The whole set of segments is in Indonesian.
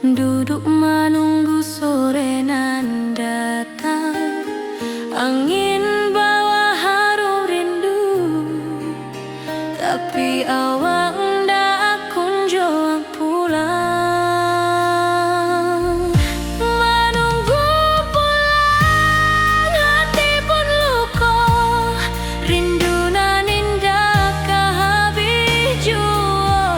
Duduk menunggu sore nan datang, angin bawa harum rindu, tapi awak ndak kunjung pulang. Menunggu pulang, hati pun luka, rindu nan indah kehabis jua.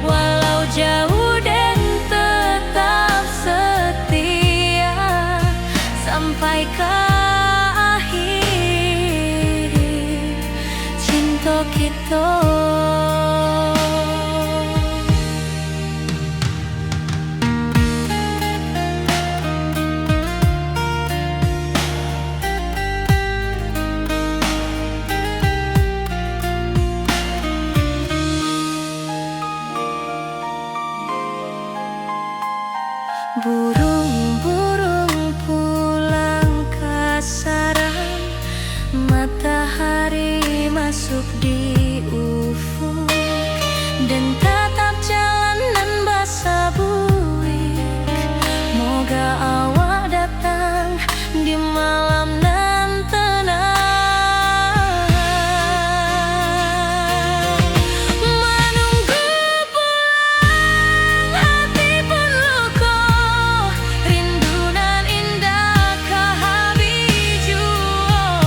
Walau jauh dan tetap setia sampai ke akhir cinta kita. Burung-burung pulang ke sarang, matahari masuk di ufuk, dan tatap jalanan basah buik. Moga awak datang di malam nan tenang. Menunggu pulang, hati pun luka, rindu nan indah kehabis jua.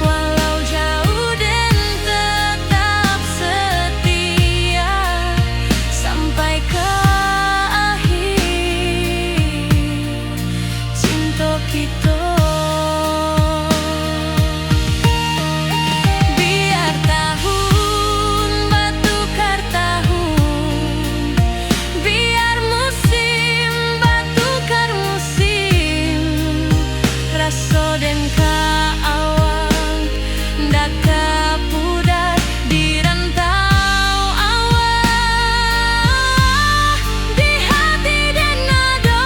Walau jauh dan tetap setia sampai ke akhir cinta kita. Biar tahun bertukar tahun, biar musim bertukar musim, rasa dan keawang ndak kepudar di rantau awak, di hati dan nada.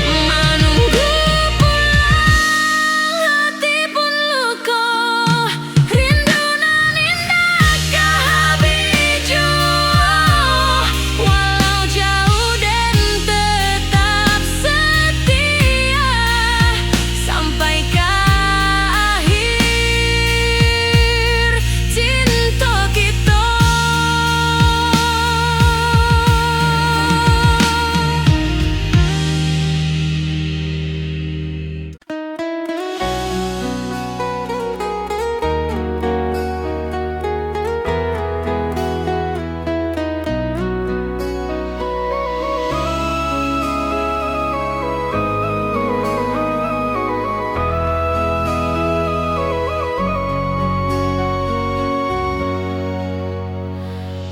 Menunggu pulang, hati pun luka, rindu nan indah kehabis jua. Walau jauh dan tetap setia sampai ke akhir cinta kita.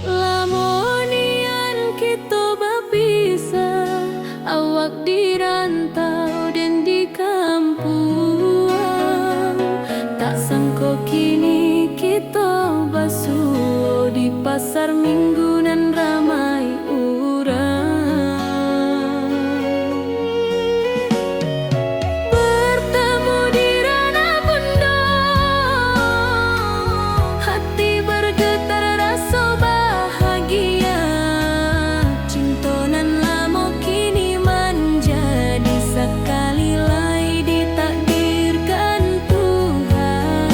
Lamonian kita berpisah, awak di rantau dan di kampung. Tak sangka kini kita basuh di pasar minggu nan ramai urang. Bertemu di ranah pondok, hati bergetar rasa bahagia. Cinta nan lama kini menjadi sekali lagi ditakdirkan Tuhan.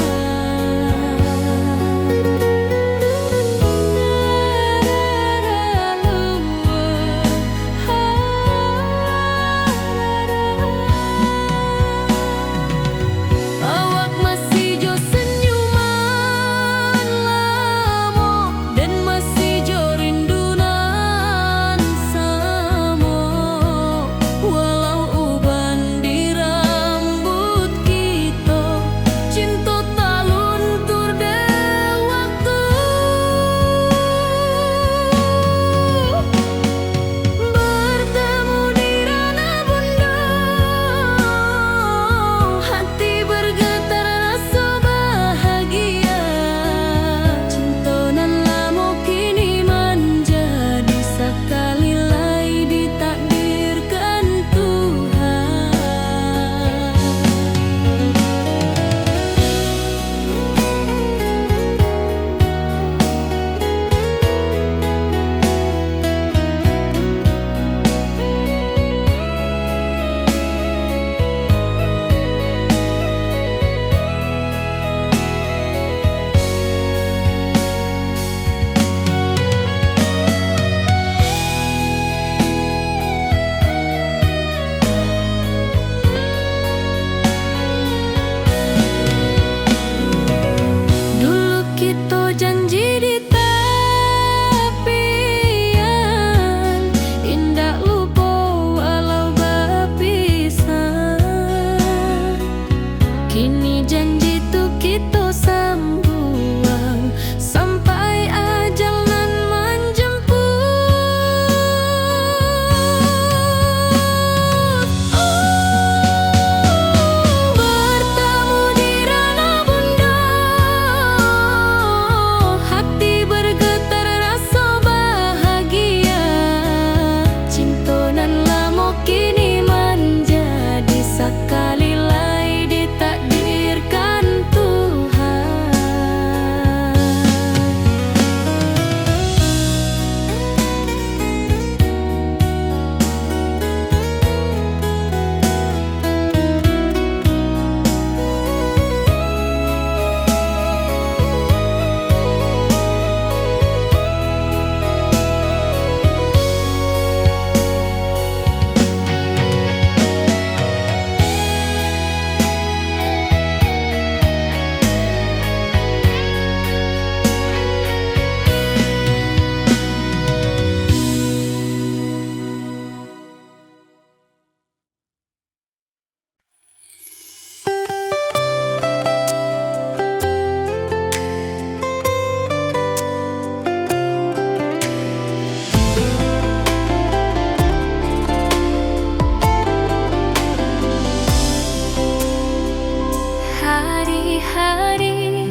hari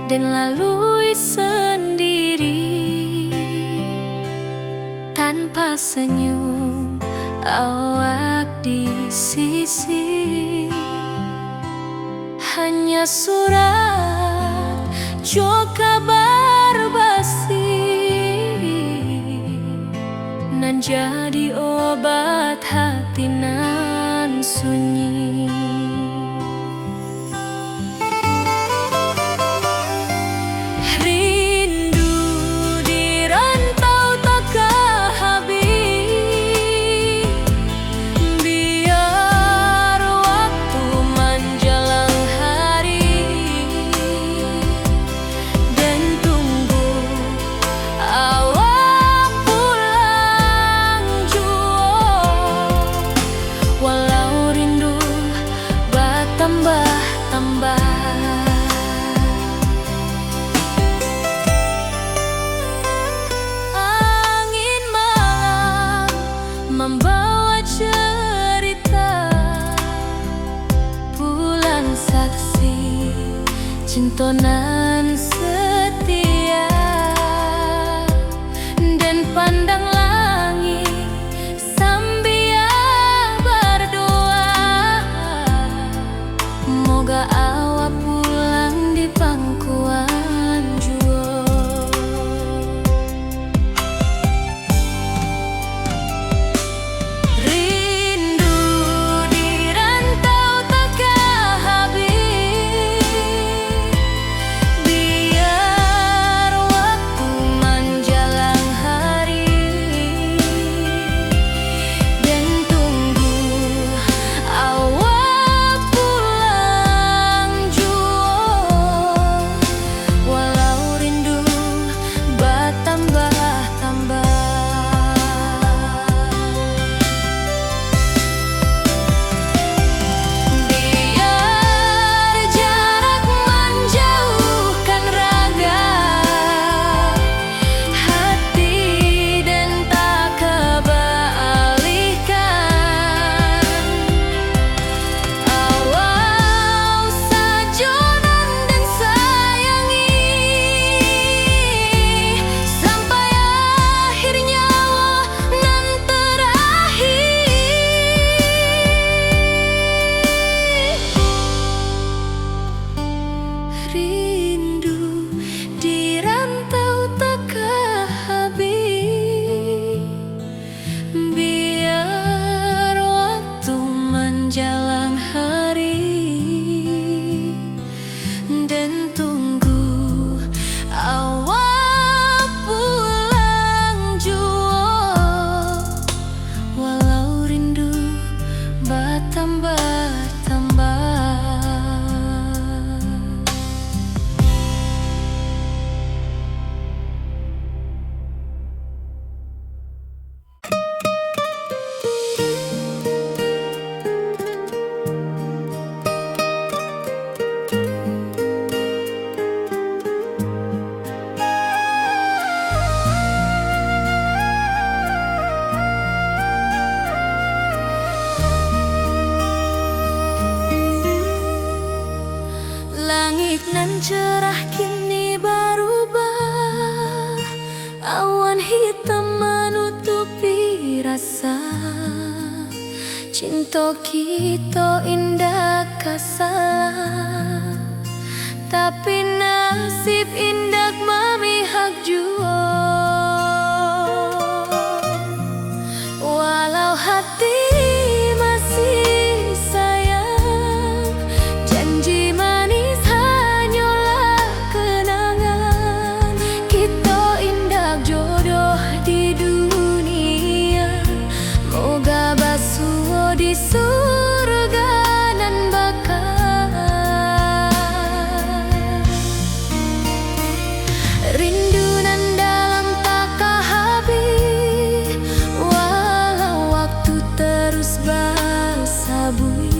dan lalui sendiri tanpa senyum awak di sisi. Hanya surat jok kabar basi nan jadi obat hati nan sunyi. Rindu di rantau takkan habis, biar waktu menjelang hari dan tunggu awak pulang jua. Walau rindu bertambah-tambah, angin malam membawa cerita bulan saksi cintonan setia. Dan pandang langit sambil berdoa, moga awak pulang di pangkuan jua. Rindu di rantau takkan habis, biar waktu menjelang hari dan tunggu awak pulang jua. Walau rindu bertambah-tambah, biar jarak menjauhkan raga hati dan tak kebalikan. Awal sajonan dan sayangi sampai akhir nyawa nan terakhir. Rindu di rantau takkan habis, biar waktu menjelang hari dan tunggu awak pulang jua. Walau rindu bertambah-tambah. Langit nan cerah kini berubah, awan hitam menutupi rasa. Cinta kita indah kasalah, tapi nasib indah memihak jua. Walau hati masih sayang, janji manis hanyalah kenangan. Kita indah jodoh di dunia, moga basuh di surga nan bakal. Rindu nan dalam takkan habis, walau waktu terus bersabui,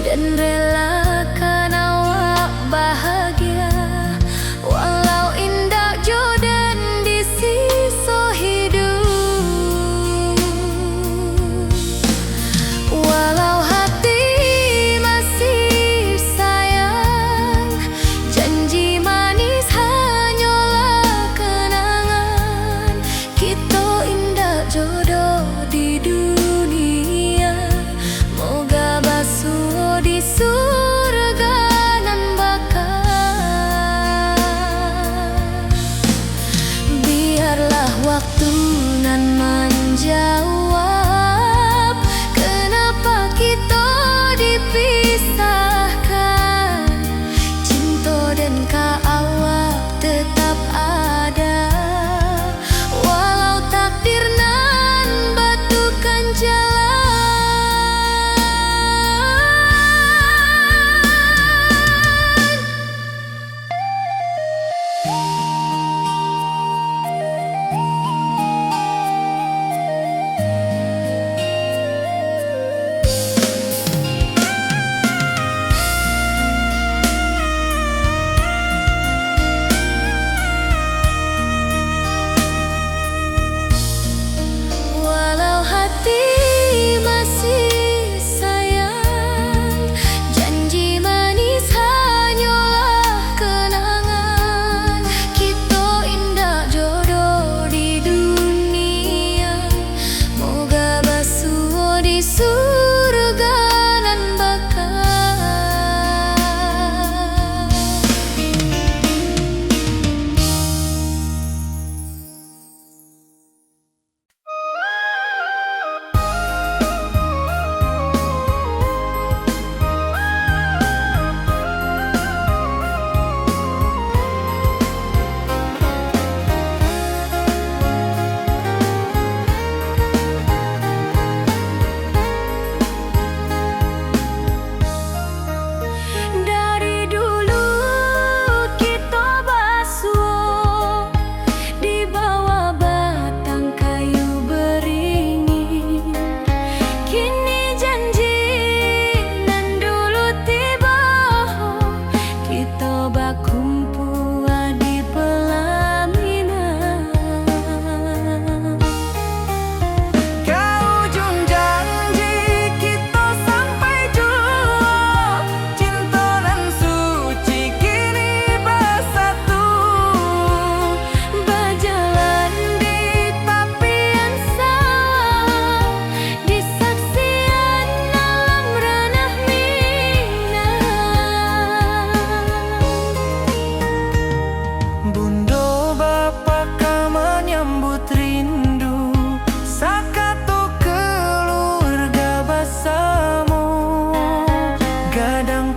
dan relakan awak bahagia. Walau indah jodan di sisa hidup, walau hati masih sayang.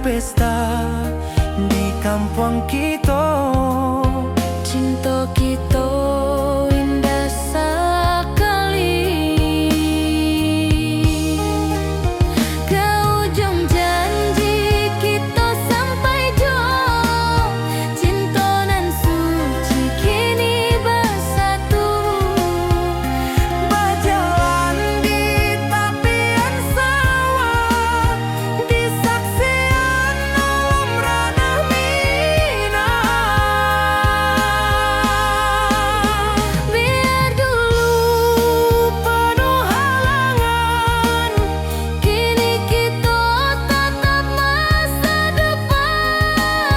pesta di kampung kita. Cinta kita indah sekali. Ke ujung janji kita sampai jauh. Cinta nan suci kini bersatu. Berjalan di tepian sawah, di saksian alam ranah Minang. Biar dulu penuh halangan, kini kita tatap masa depan.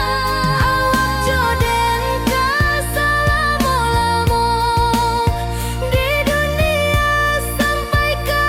Awak joden keselamo-lamo di dunia sampai ke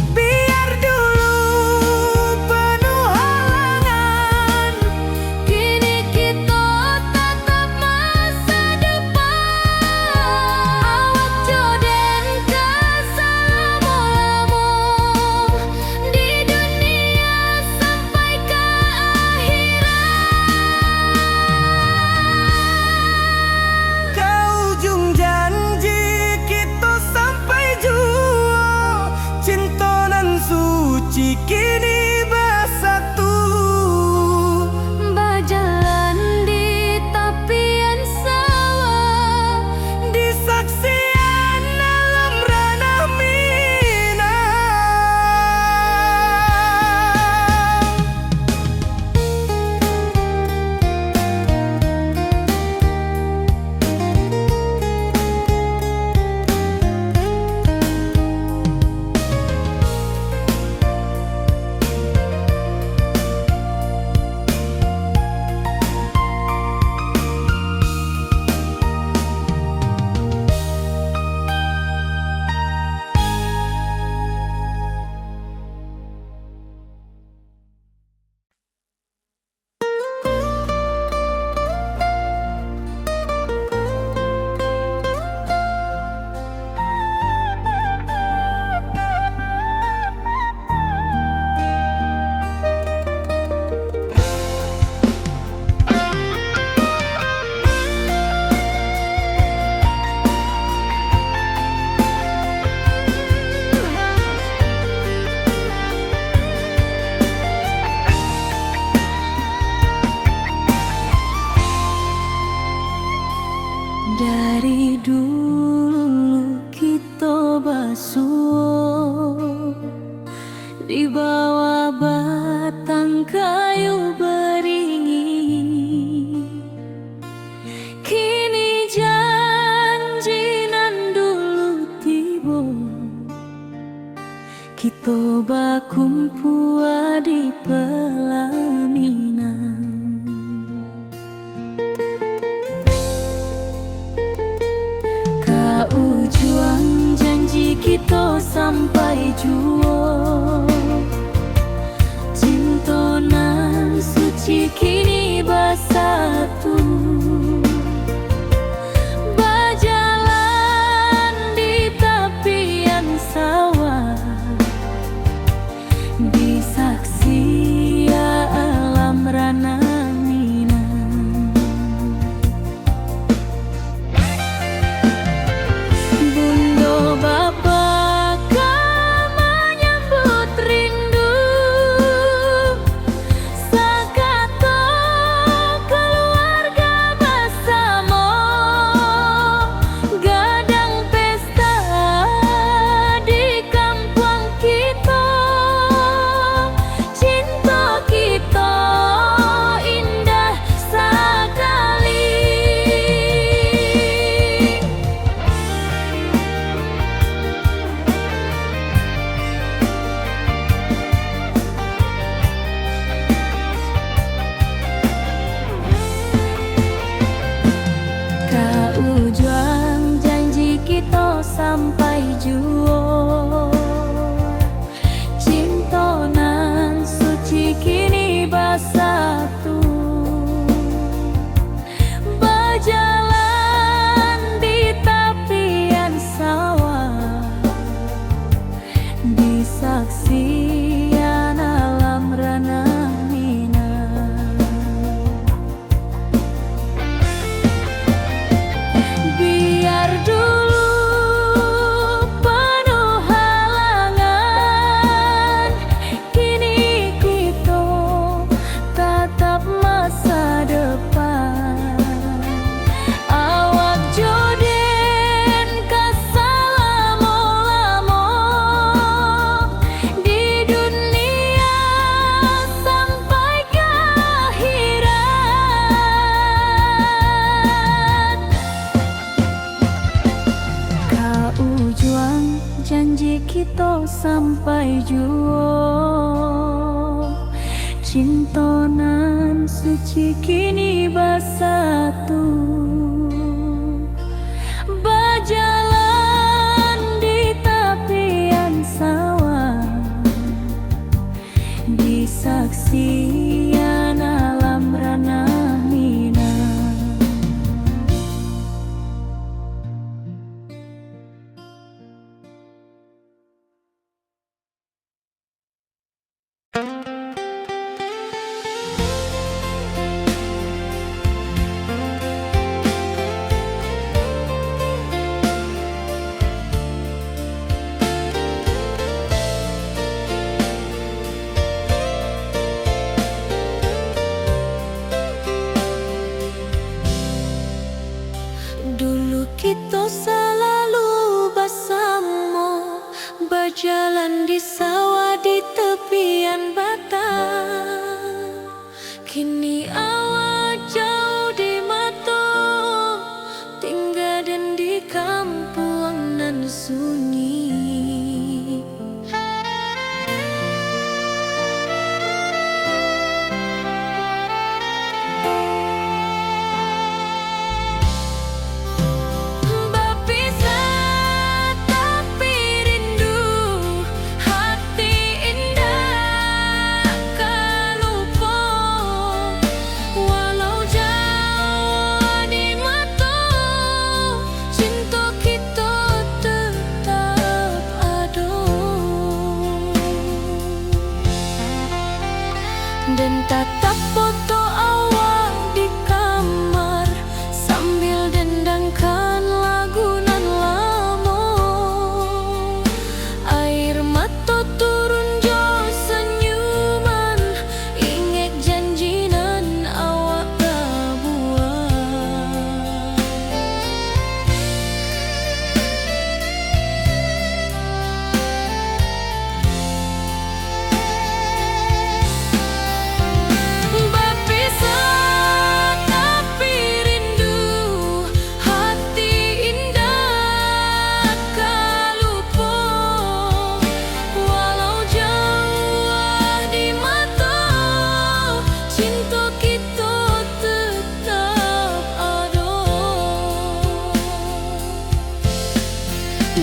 Biar dulu penuh halangan, kini kita tatap masa depan. Awak joden keselamo-lamo di dunia sampai ke ke ujung janji kita sampai jua. Cinta nan suci kini bersatu. berjalan di tepian sawah. Di saksian alam ranah Minang. Dari dulu kita basuh di bawah batang kayu beringin. Kini janji nan dulu tiba, kita bakumpul di pelaminan. Ujung janji kita sampai jua. Cinta nan suci kini bersatu. Berjalan di tepian sawah, di saksi alam ranah Minang. Bunda bapa kamanya sampai juo, cintonan suci kini bersatu, berjalan di tepian sawah, disaksikan alam ranah Minang. Dulu kita selalu bersama, berjalan di sawah di tepian batang. Kini awak jauh di mata, tinggal dan di kampung nan sunyi. Dan tatap foto awak di kamar sambil dendangkan lagu nan lama. Air mata turun jo senyuman, ingat janji nan awak tak buat.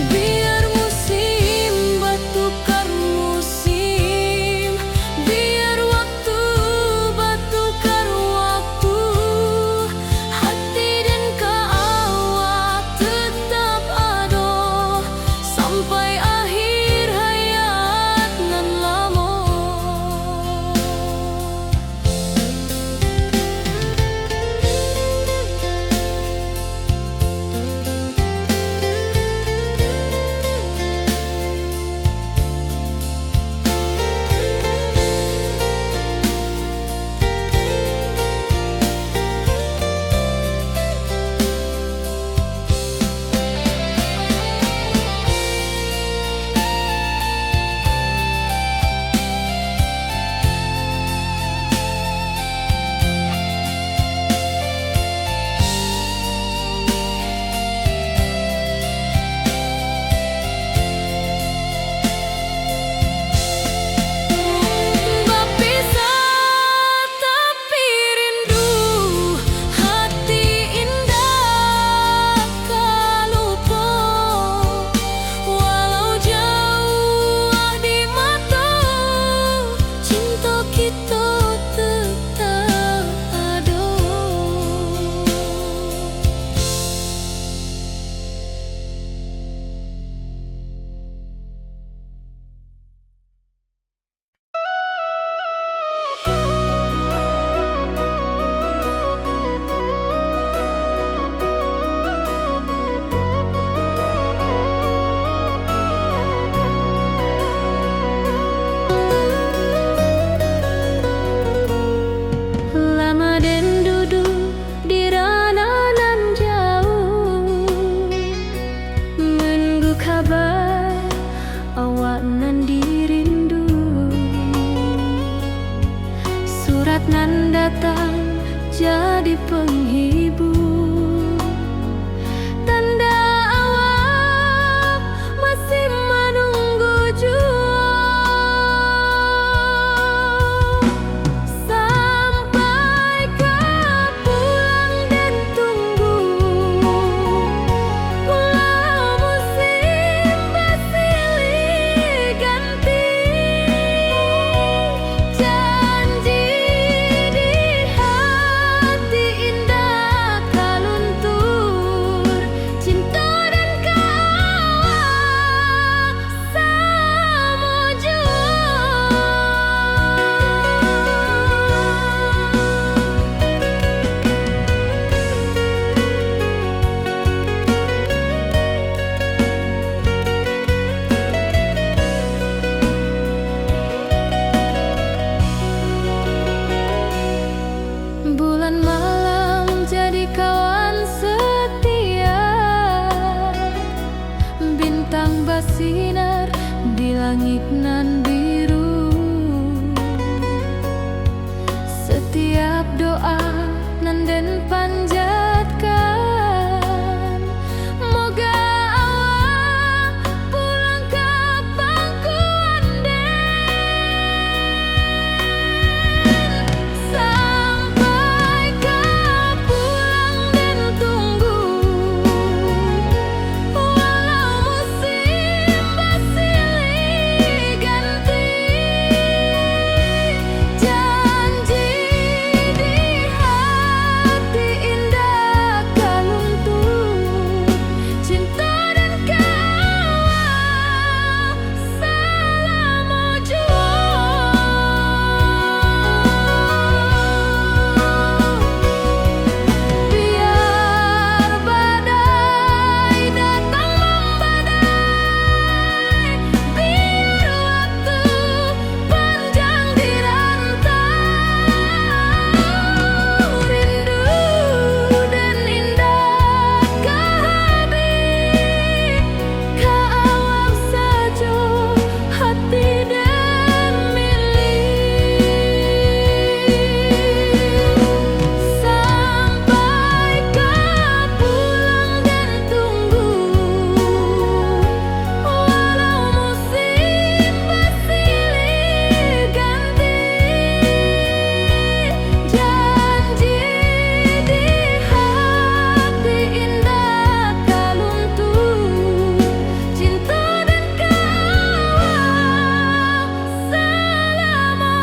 Biar musim bertukar musim, biar waktu bertukar waktu, hati dan keawak tetap ada sampai akhir hayat nan lama. nan datang jadi penghibur, tanda awak masih menunggu juga. bersinar di langit nan biru. Setiap doa nan den panjatkan, moga awak pulang ke pangkuan den. Sampai ke pulang den tunggu, walau musim bersilih ganti. Janji di hati indah kaluntung, cinta dan kawal selama biar badai datang membadai, biar waktu panjang dirantau, rindu dan indah kehabis, kawal saja hati dan milik. Sampai ke pulang dan tunggu, walau musim bersilih ganti. Janji di hati indah kaluntung, cinta dan kawal selama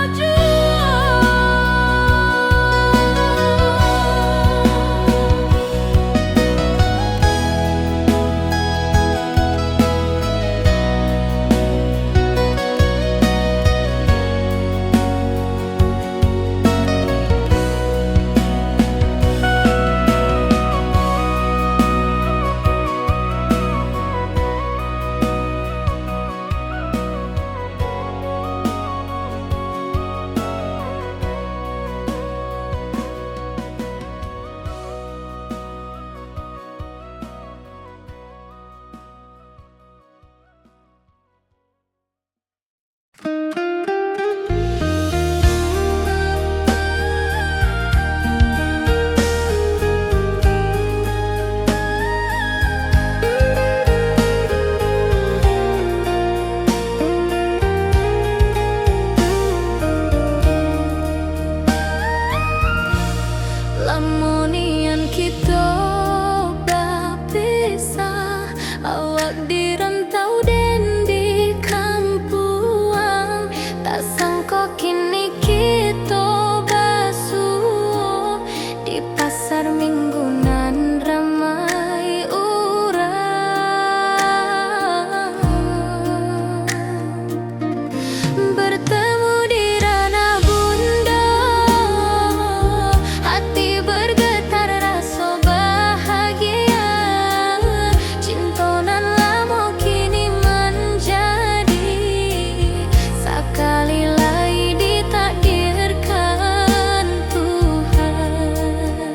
lamunian kita berpisah, awak di rantau dan di kampuang, tak sangka kini kita basuh di pasar minggu nan ramai urang. Bertemu di ranah bunda, hati bergetar rasa bahagia, cinta nan lama kini menjadi sekali lagi ditakdirkan Tuhan.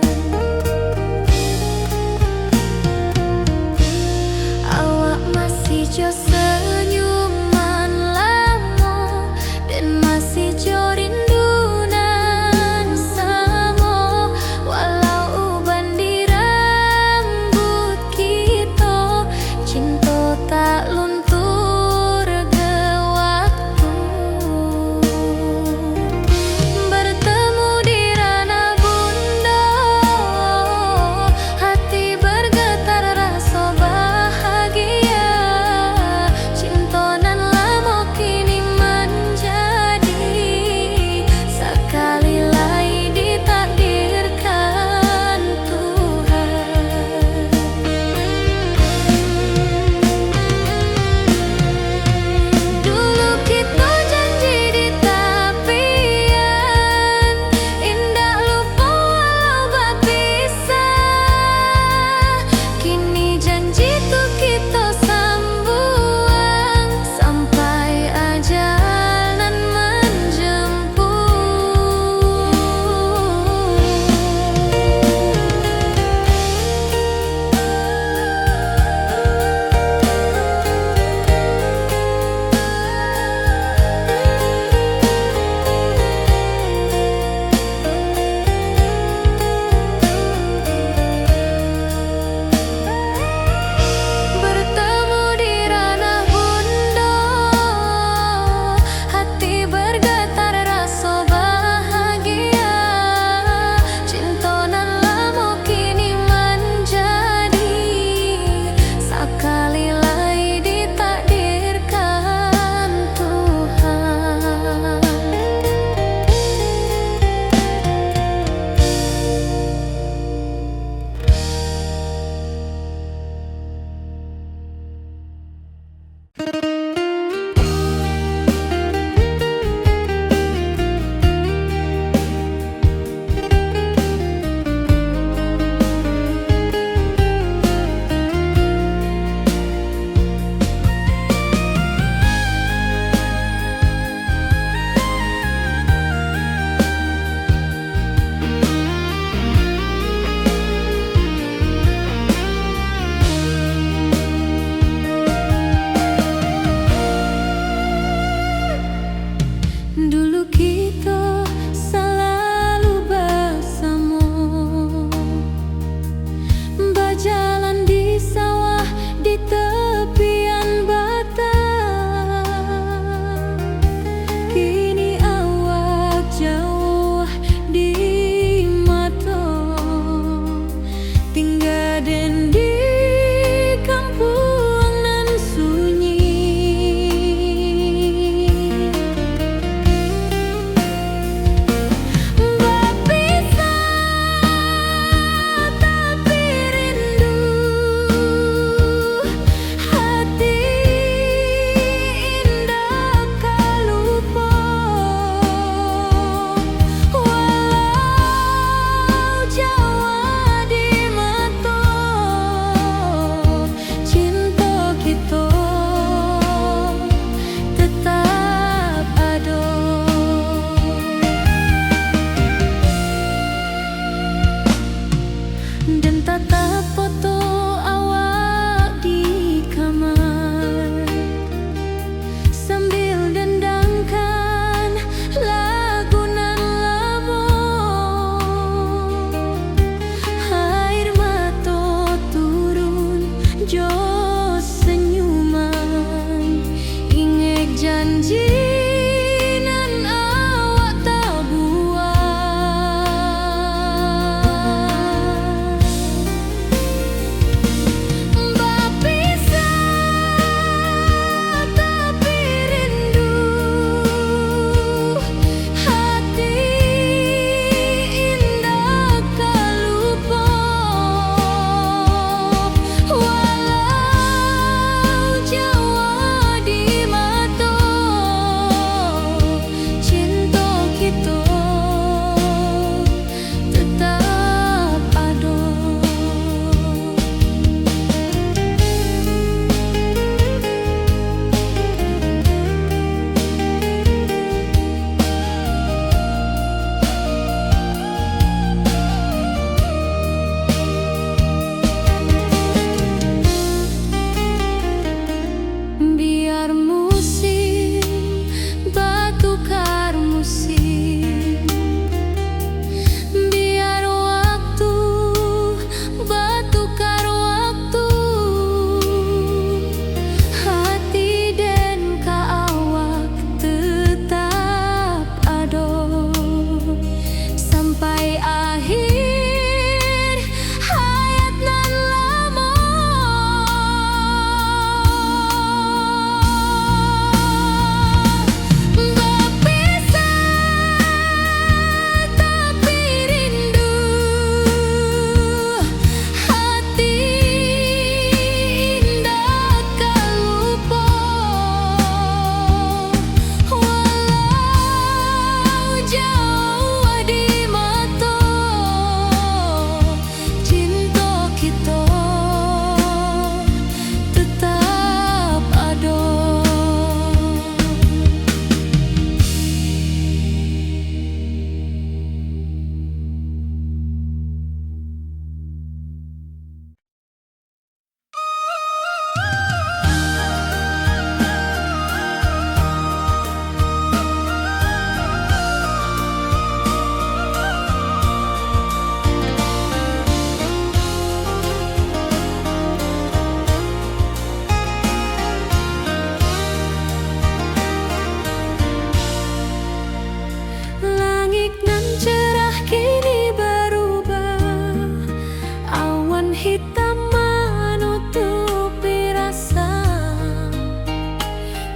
kita menutupi rasa.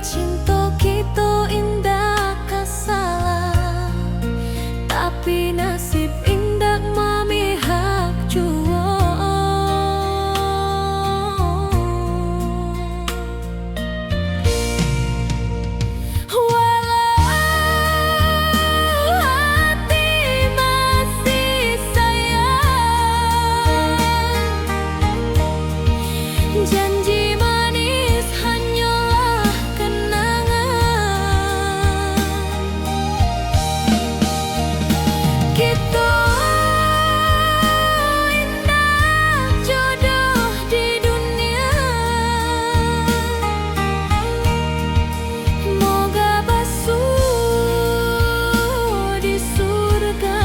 Cinta kita indah kasalah, tapi nasib indah memihak jua. Janji manis hanyalah kenangan. Kita indah jodoh di dunia. Moga basuh di surga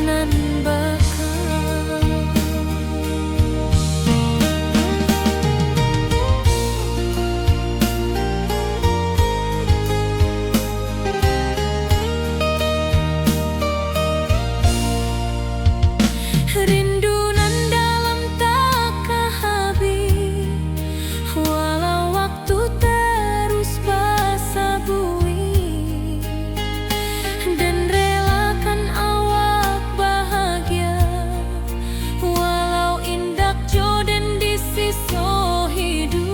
nan bakal. Rindu nan dalam tak habis, walau waktu terus basa bui, dan relakan awak bahagia, walau indak jodoh di sisa hidup.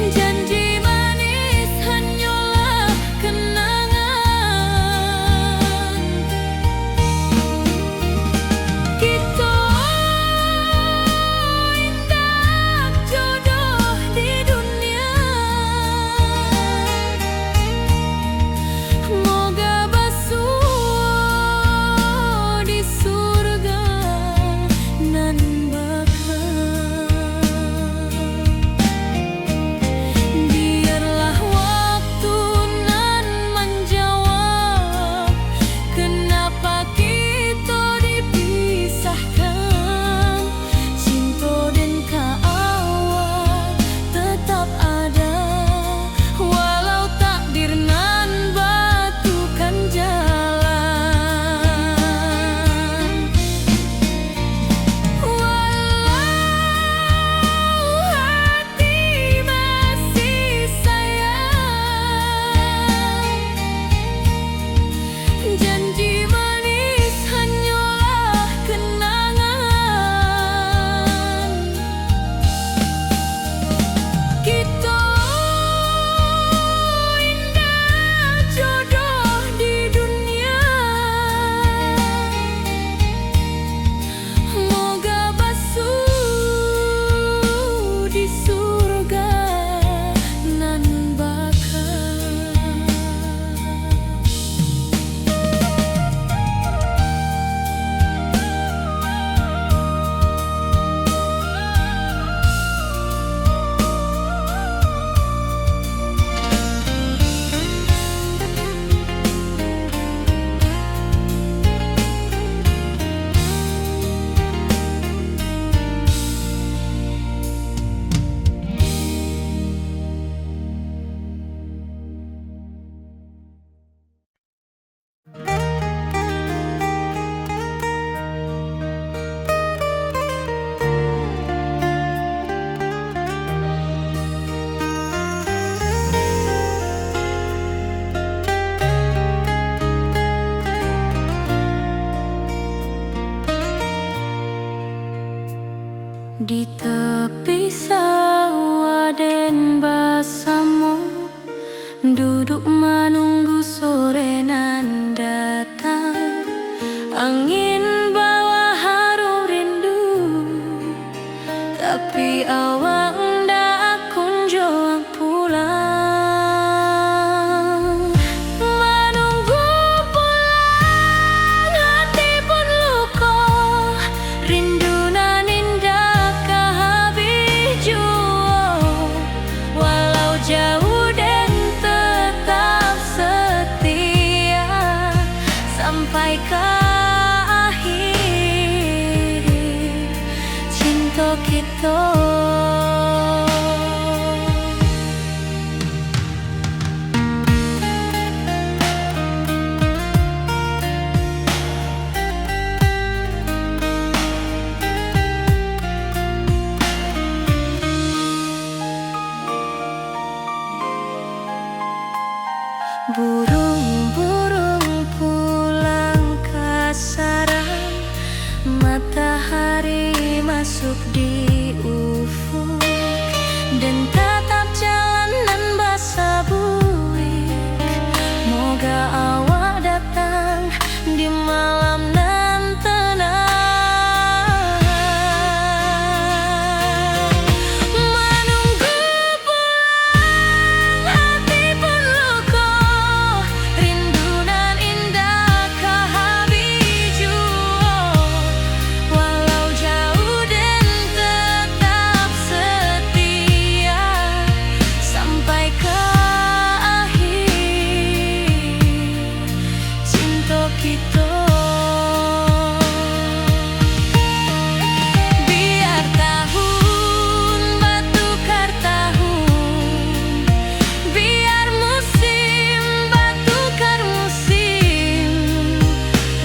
Janji manis hanyalah kenangan. Kita indah jodoh di dunia. Moga basuh di surga nan bakal. Biarlah waktu nan menjawab kenapa kita dipisahkan. Cinta dan kaawak tetap ada, walau takdir nan batukan jalan. Walau hati masih sayang, janji manis hanyalah kenangan. Kita indah jodoh di dunia. Moga basuh di surga nan bakal. Di tepi sawah den basamu, duduk menunggu sore nan datang. Angin bawa harum rindu, tapi awak ndak kunjung pulang. Menunggu pulang hati pun luka, rindu nan indah kehabis jua. Walau jauh dan tetap setia sampai ke akhir. masuk di ufuk dan tatap jalanan basah buik. Moga awak datang di malam nan tenang, menunggu pulang hati pun luka, rindu nan indah kehabis jua. Walau jauh dan tetap setia sampai ke akhir cinta kita. Biar tahun batukar tahun, biar musim batukar musim,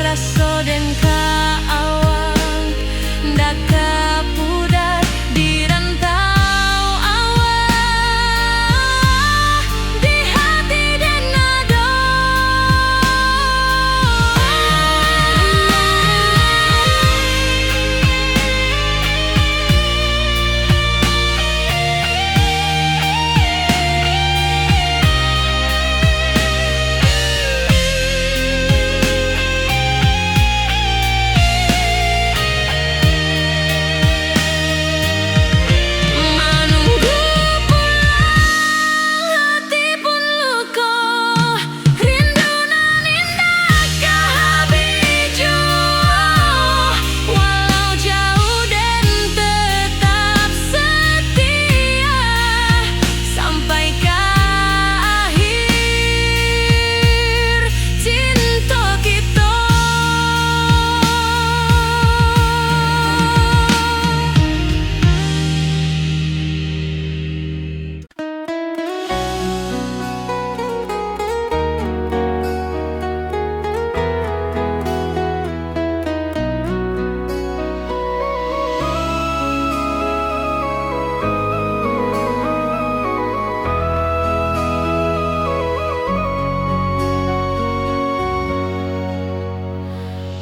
rasa dan kaawang ndak kapudar di rantau awak, di hati dan nado. Menunggu pulang hati pun luka, rindu nan indah kehabis jua. Walau jauh dan tetap setia sampai ke akhir cinta kita.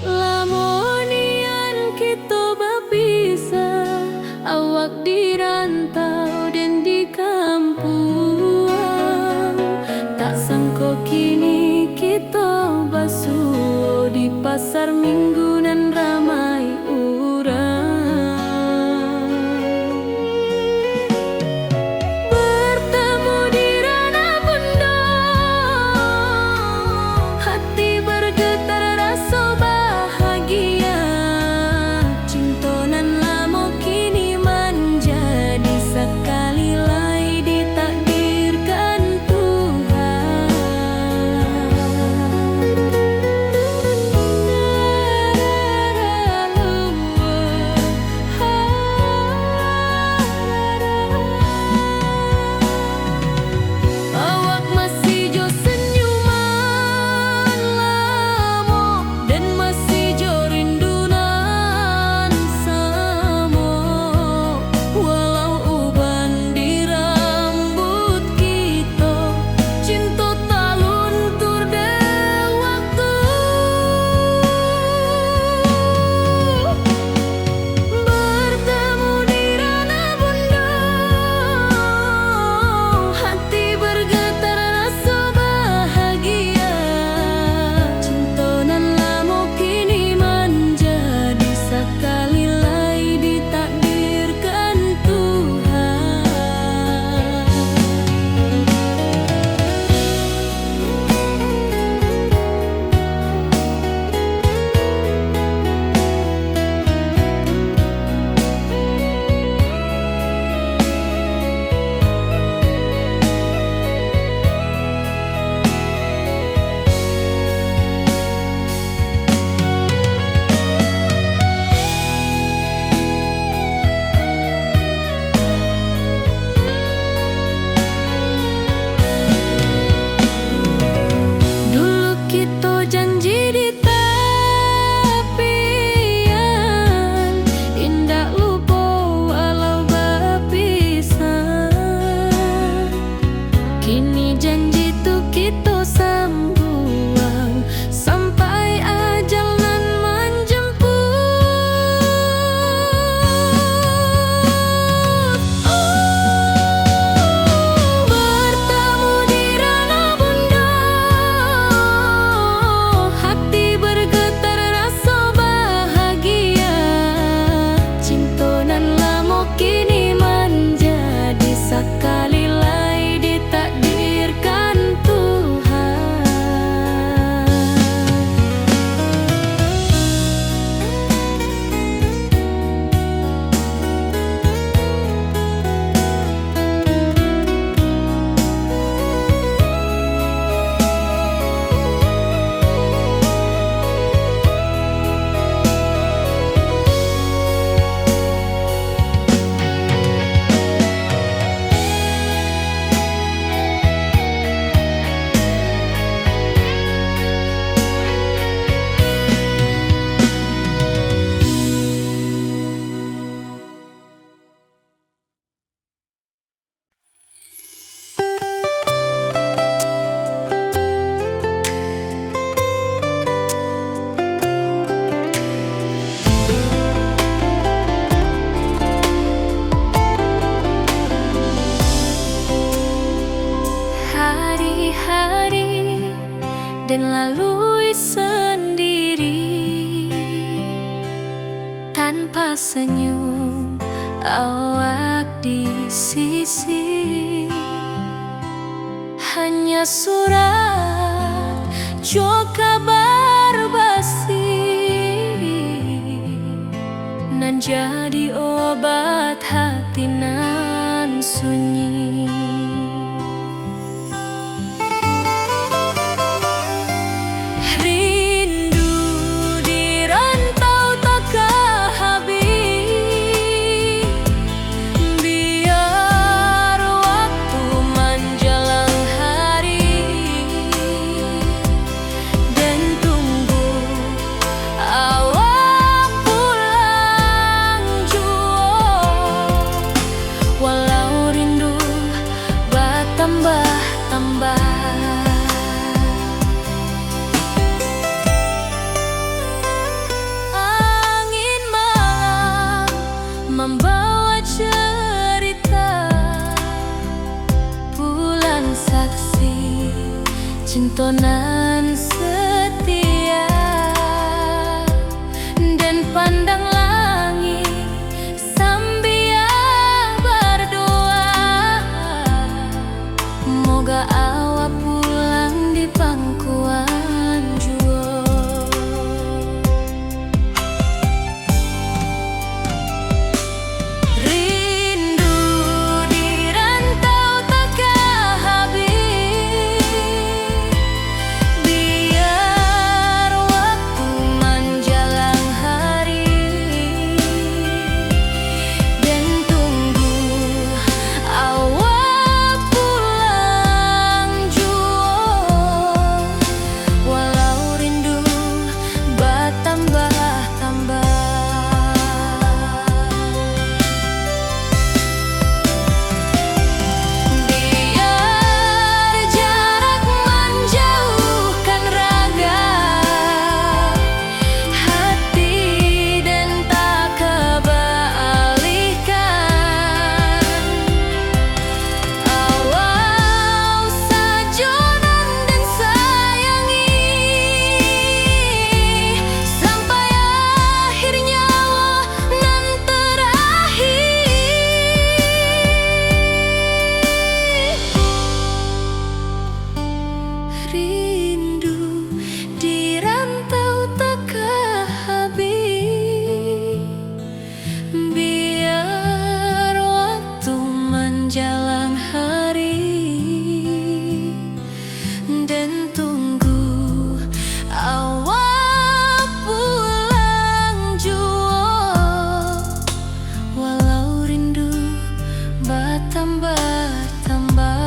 Lamonian kita berpisah, awak di rantau dan di kampung. Tak sangka kini kita basuh di pasar minggu nan ramai urang. Bertemu di ranah bunda, hati bergetar rasa bahagia. Cinta nan lama kini menjadi sekali lagi ditakdirkan Tuhan. tanpa senyum awak di sisi. Hanya surat jo kabar basi nan jadi obat hati nan sunyi. Rindu di rantau takkan habis, biar waktu menjelang hari dan tunggu awak pulang jua. Walau rindu bertambah-tambah, angin malam membawa cerita, bulan saksi cinta nan setia, dan pandang langit sambil berdoa, moga awak pulang di pangkuan jua. Rindu di rantau takkan habis, biar waktu menjelang hari dan tunggu awak pulang jua. Walau rindu bertambah-tambah, biar jarak menjauhkan raga hati dan tak kebalihkan. Awal sajonan dan sayangi sampai akhir nyawa nan terakhir. Rindu di rantau takkan habis, biar waktu menjelang hari dan tunggu awak pulang jua. Walau rindu bertambah-tambah.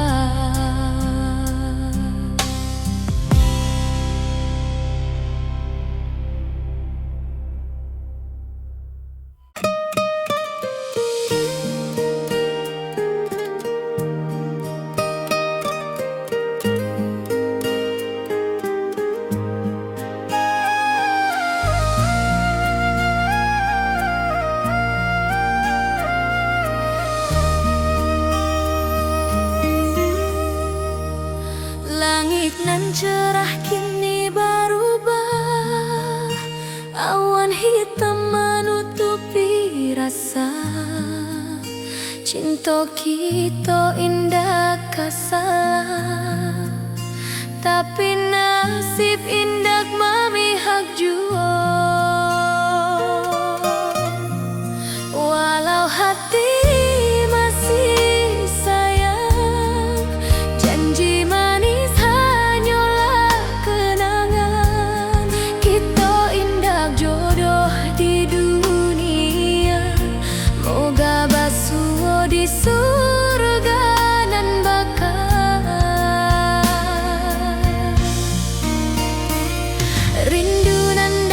Langit nan cerah kini berubah, awan hitam menutupi rasa. Cinta kita indah kasar, tapi nasib indah memihak jua. Walau hati masih sayang, janji manis hanyalah kenangan. Kita indah jodoh di dunia, moga basuh di surga nan bakal. Rindu nan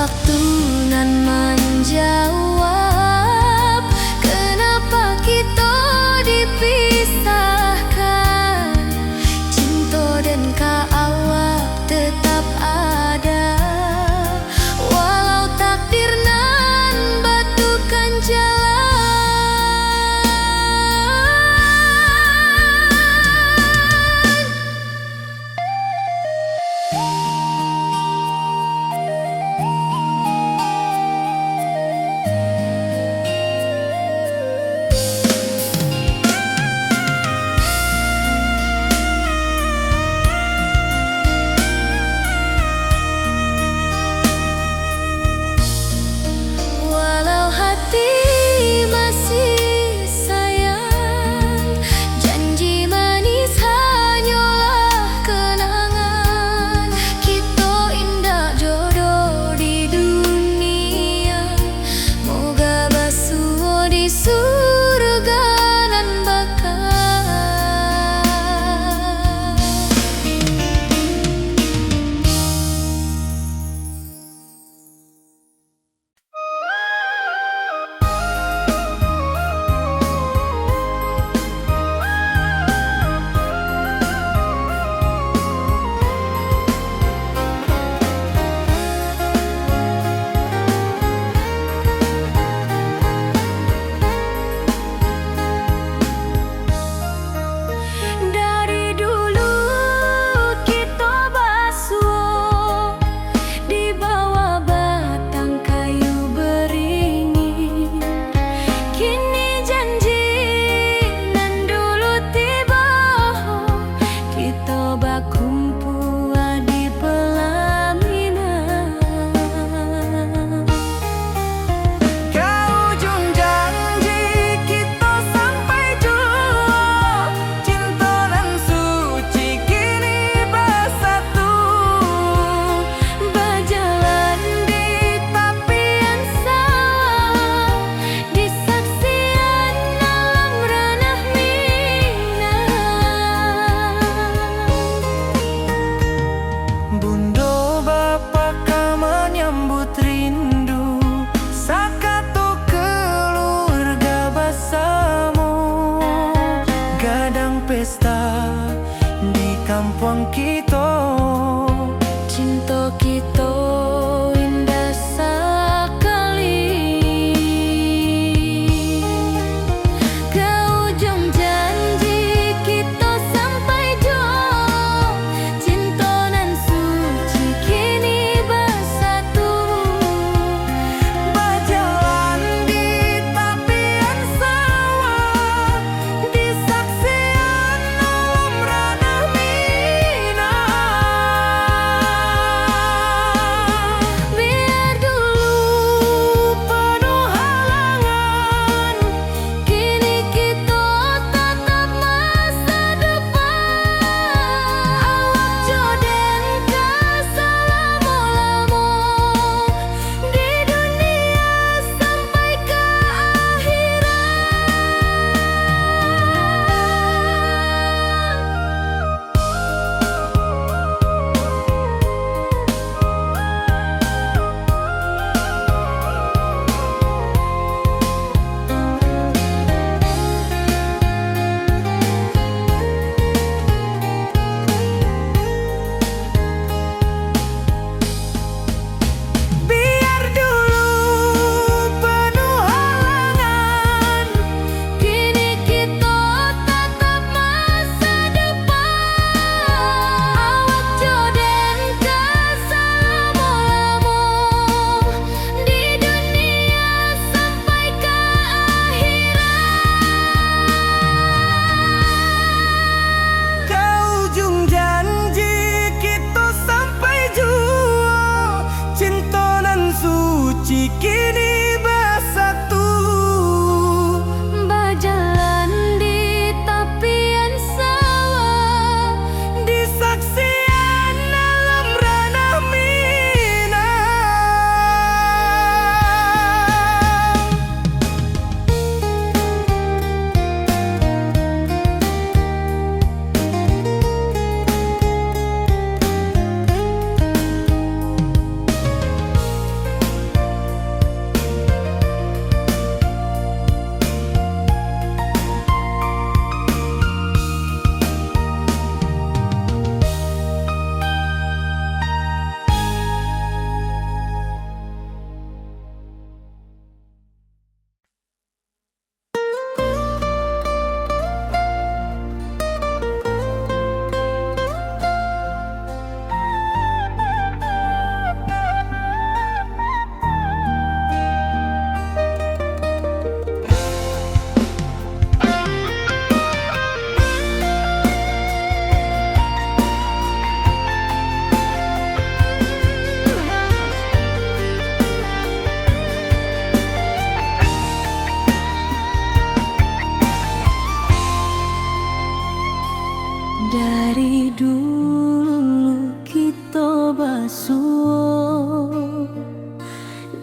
waktu nan menjawab kenapa kita dipisahkan. Cinta dan kaawak tetap ada, walau takdir nan batukan jalan. Walau hati masih sayang, janji manis hanyalah kenangan. Kita indah jodoh di dunia, moga basuh di surga nan bakal. Dari dulu kita basuh di bawah batang kayu beringin. Kini janji nan dulu tiba, kita bakumpul di pelaminan. Ke ujung janji kita sampai jua, cinta dan suci kini bersatu. Berjalan di tapian sawah, di saksian alam ranah Minang. Bundo bapa ka menyambut rindu, sakato keluarga bersama. Gadang pesta di kampung kita, Cinta kita indah sekali. Ke ujung janji kita sampai jua, cinta nan suci kini bersatu. berjalan di tapian sawah, di saksian alam ranah Minang. Biar dulu penuh halangan, kini kita tatap masa depan. Awak joden ka selama-lama di dunia sampai ke Biar dulu penuh halangan, kini kita tatap masa depan. Awak joden ka selama-lama di dunia sampai ke ke ujung janji kita sampai jua, cinta dan suci kini bersatu. berjalan di tapian sawah, Di saksian alam ranah Minang.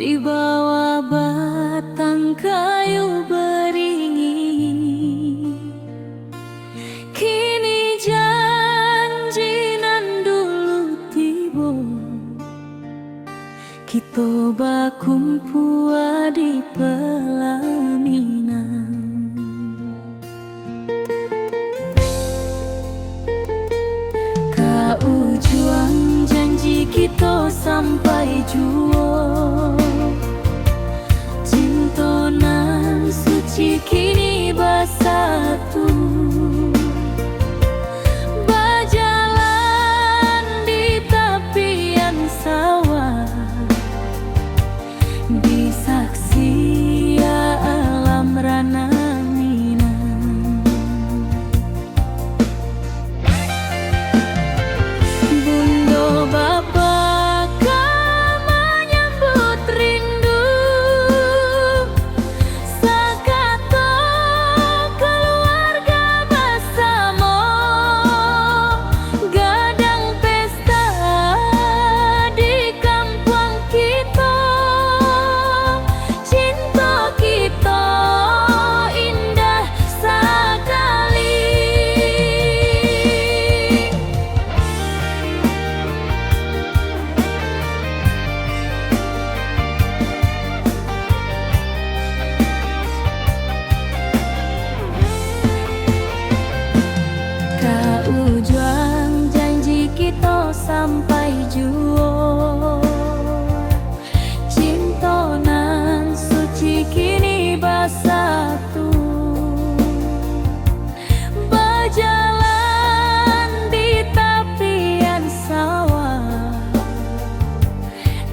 di bawah batang kayu beringin. Kini janji nan dulu tiba, kita bakumpul di pelaminan. Kau juang janji kita sampai jua, cinta nan suci kini bersatu. Berjalan di tepian sawah, di saksi alam rana Minang. Bunda bapa kau menyambut rindu, sekata keluarga bersama, gadang pesta di kampung kita. Cinta kita indah sekali. Kau juang janji kita sampai jua, cinta nan suci kini bersatu. Berjalan di tepian sawah,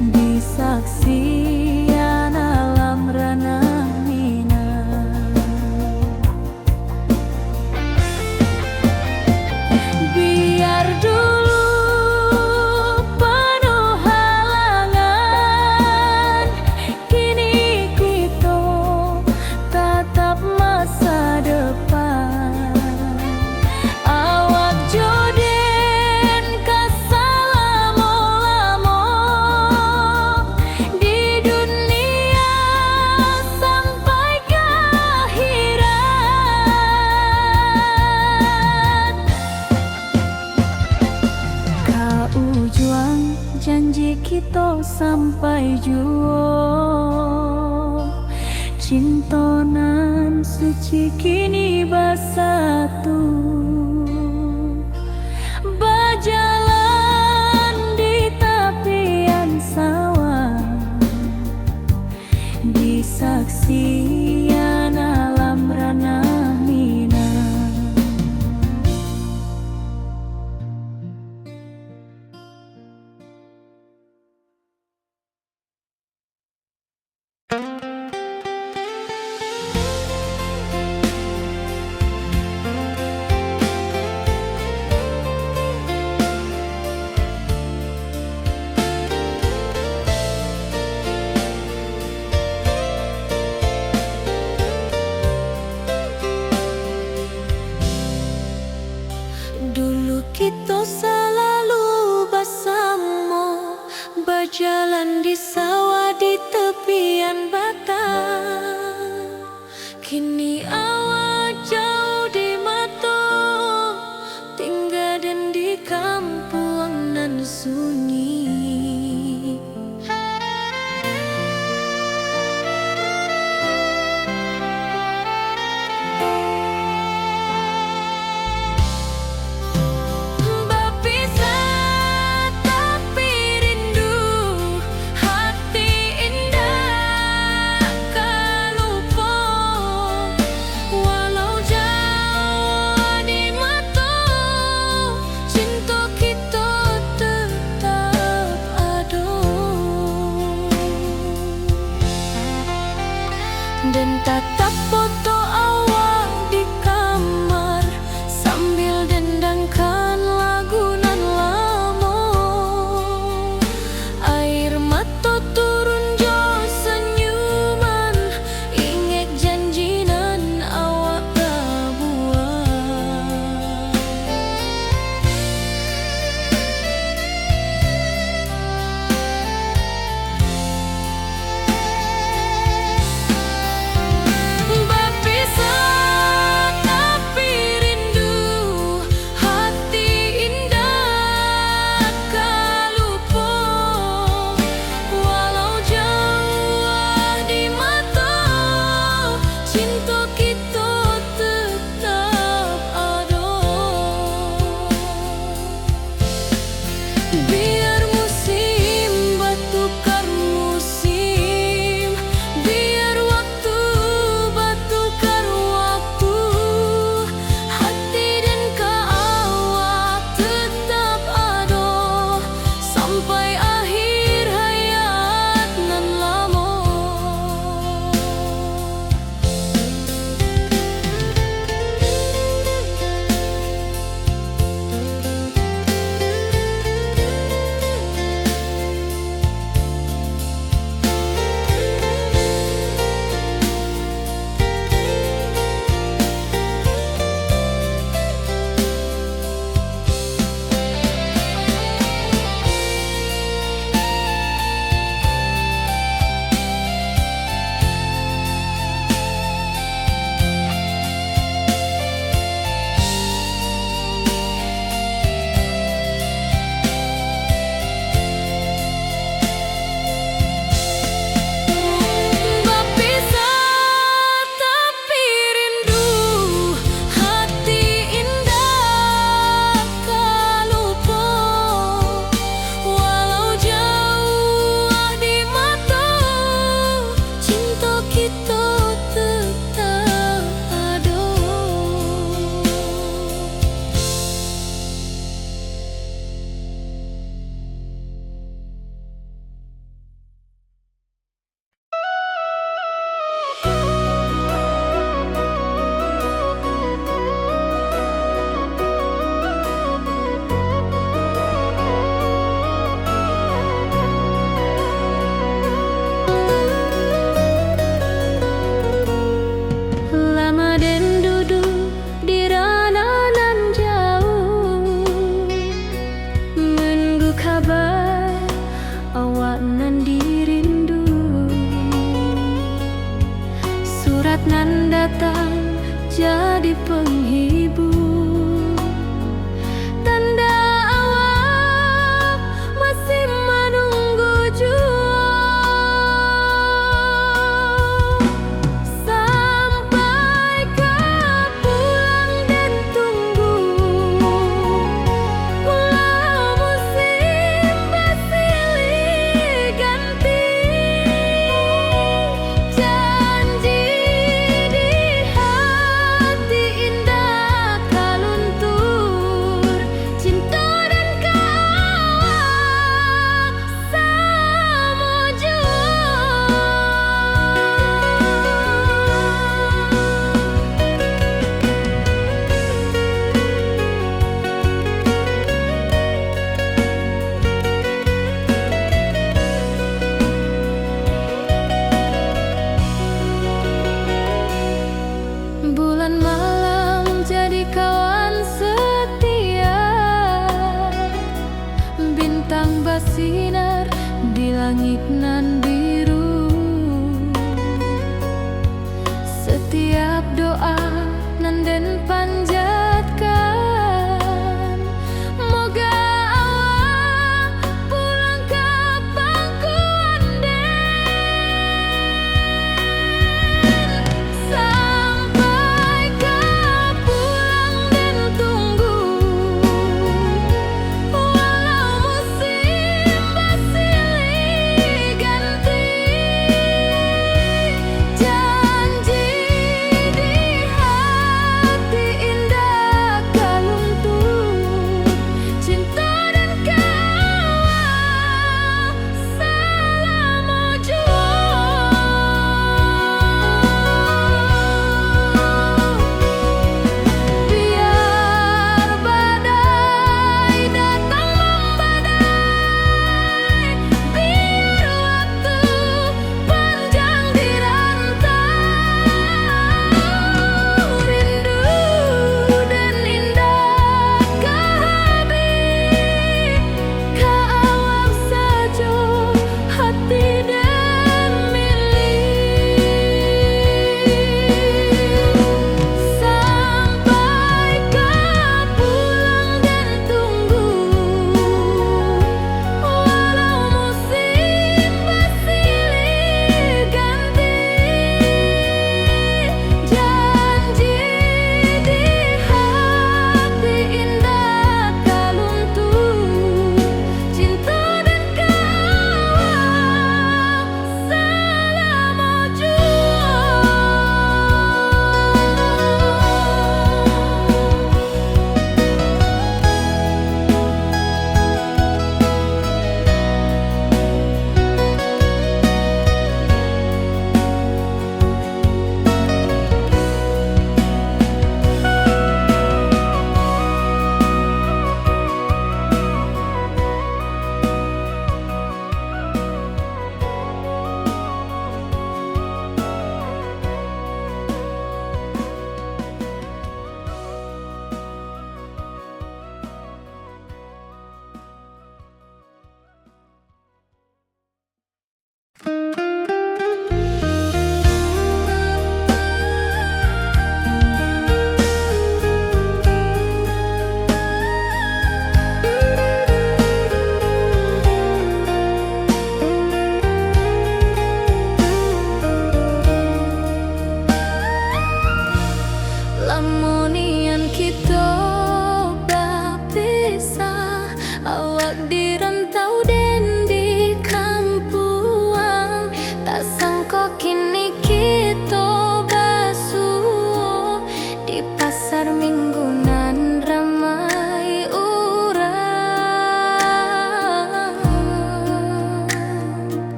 di saksian alam rana Minang. Biar dulu penuh halangan, kini kita tatap masa depan. Awak joden kesalamo-lamo di dunia sampai ke akhirat. Kau juang janji kita sampai jua, cinta nan suci kini bersatu. Berjalan di tepian sawah, di saksian alam rana Minang. Dulu kita selalu bersama, berjalan di sawah di tepian batang. Kini awak jauh di mata, tinggal dan di kampung nan sunyi. Berpisah tapi rindu, hati indah tak lupa. Walau jauh di mata, cinta kita tetap ada. Dan tatap foto awak di kamar, sambil dendangkan lagu nan lama. Air mata turun jo senyuman, ingat janji nan awak buat. datang jadi penghibur.